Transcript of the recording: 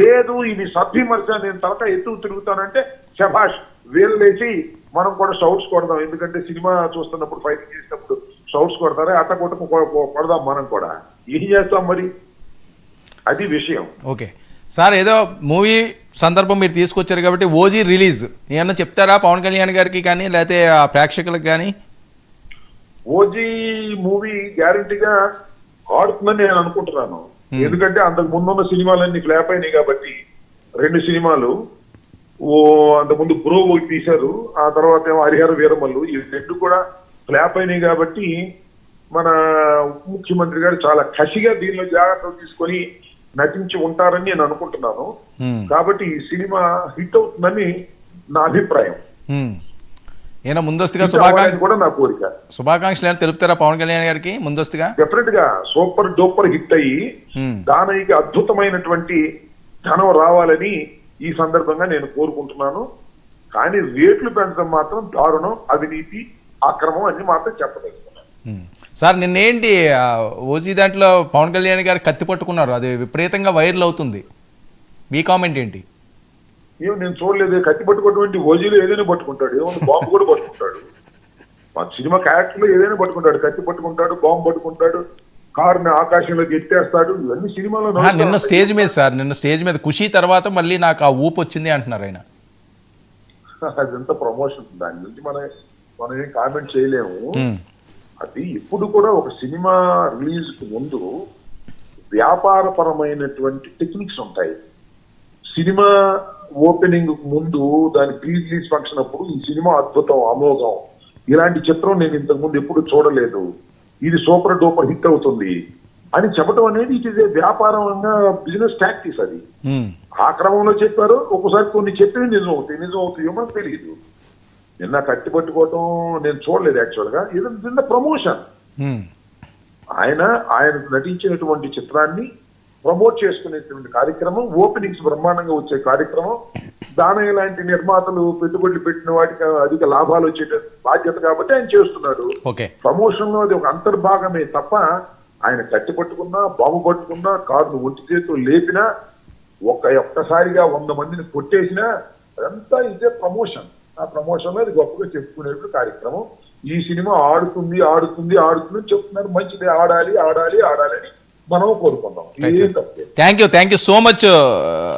లేదు ఇది సద్విమర్శ, నేను తలక ఎత్తు తిరుగుతానంటే శభాష్ వేలేసి మనం కూడా షౌట్స్ కొడదాం. ఎందుకంటే సినిమా చూస్తున్నప్పుడు ఫైటింగ్ చేసినప్పుడు షౌట్స్ కొడతారే, అట్ట కొట్టకు కొడదాం మనం కూడా. ఏం చేస్తాం మరి, అది విషయం. ఓకే సార్, ఏదో మూవీ సందర్భం మీరు తీసుకొచ్చారు కాబట్టి ఓజీ రిలీజ్ ఏమన్నా చెప్తారా పవన్ కళ్యాణ్ గారికి కానీ లేకపోతే ఆ ప్రేక్షకులకు కానీ? ఓజీ మూవీ గ్యారంటీగా ఆడుతుందని నేను అనుకుంటున్నాను. ఎందుకంటే అంతకు ముందున్న సినిమాలన్నీ ఫ్లాప్ అయినాయి కాబట్టి, 2 సినిమాలు అంతకుముందు బ్రో ఒకటి తీశారు, ఆ తర్వాత ఏమో హరిహర వీరమల్లు, ఈ 2 కూడా ఫ్లాప్ అయినాయి కాబట్టి మన ముఖ్యమంత్రి గారు చాలా కసిగా దీనిలో జాగ్రత్తలు తీసుకొని నటించి ఉంటారని నేను అనుకుంటున్నాను. కాబట్టి ఈ సినిమా హిట్ అవుతుందని నా అభిప్రాయం. ఏనా ముందస్తుగా కూడా నా కోరిక. శుభాకాంక్షలు తెలుపుతారా పవన్ కళ్యాణ్ గారికి ముందస్తుగా? డెఫినెట్ గా సూపర్ డూపర్ హిట్ అయ్యి దానికి అద్భుతమైనటువంటి ధనం రావాలని ఈ సందర్భంగా నేను కోరుకుంటున్నాను. కానీ రేట్లు పెంచడం మాత్రం దారుణం, అవినీతి, అక్రమం అని మాత్రం చెప్పదలుచుకున్నాను. సార్ నిన్నేంటి ఓజీ దాంట్లో పవన్ కళ్యాణ్ గారు కత్తి పట్టుకున్నారు, అది విపరీతంగా వైరల్ అవుతుంది, మీ కామెంట్ ఏంటి? ఏమో నేను చూడలేదు. కత్తి పట్టుకున్నటువంటి ఓజీలో ఏదైనా పట్టుకుంటాడు, ఏమన్నా బాంబు కూడా పట్టుకుంటాడు. మా సినిమా క్యారెక్టర్ లో ఏదైనా పట్టుకుంటాడు, కత్తి పట్టుకుంటాడు, బాంబు పట్టుకుంటాడు, కారుని ఆకాశంలోకి ఎత్తేస్తాడు. ఇవన్నీ సినిమాలో. నిన్న స్టేజ్ మీద సార్, నిన్న స్టేజ్ మీద ఖుషి తర్వాత మళ్ళీ నాకు ఆ ఊపు వచ్చింది అంటున్నారు ఆయన. అదంతా ప్రమోషన్, దాని గురించి మనం ఏం కామెంట్ చేయలేము. అది ఇప్పుడు కూడా ఒక సినిమా రిలీజ్ కు ముందు వ్యాపారపరమైనటువంటి టెక్నిక్స్ ఉంటాయి. సినిమా ఓపెనింగ్ ముందు దాని ప్రీ రిలీజ్ ఫంక్షన్ అప్పుడు ఈ సినిమా అద్భుతం, అమోఘం, ఇలాంటి చిత్రం నేను ఇంతకు ముందు ఎప్పుడు చూడలేదు, ఇది సూపర్ డూపర్ హిట్ అవుతుంది అని చెప్పడం అనేది ఇట్ ఈస్ ఏ వ్యాపారంగా బిజినెస్ టాక్టిక్స్. అది ఆ క్రమంలో చెప్పారు. ఒకసారి కొన్ని చెప్పి నిజం అవుతాయి మనకు తెలియదు. నిన్న కత్తి పట్టుకోవటం నేను చూడలేదు యాక్చువల్ గా, ఇది నిన్న ప్రమోషన్. ఆయన నటించినటువంటి చిత్రాన్ని ప్రమోట్ చేసుకునేటువంటి కార్యక్రమం, ఓపెనింగ్స్ బ్రహ్మాండంగా వచ్చే కార్యక్రమం. దాని లాంటి నిర్మాతలు పెట్టుబడులు పెట్టిన వాటికి అధిక లాభాలు వచ్చే బాధ్యత కాబట్టి ఆయన చేస్తున్నాడు. ప్రమోషన్ లో అది ఒక అంతర్భాగమే తప్ప ఆయన కత్తి పట్టుకున్నా, బాంబు పట్టుకున్నా, కారును ఒంటి చేతితో లేపినా, ఒక్కసారిగా 100 మందిని కొట్టేసినా అదంతా ఇదే ప్రమోషన్. ఆ ప్రమోషన్ లో అది గొప్పగా చెప్పుకునేటువంటి కార్యక్రమం. ఈ సినిమా ఆడుతుంది చెప్తున్నారు. మంచిది, ఆడాలి అని మనం కోరుకుందాం. Thank you so much.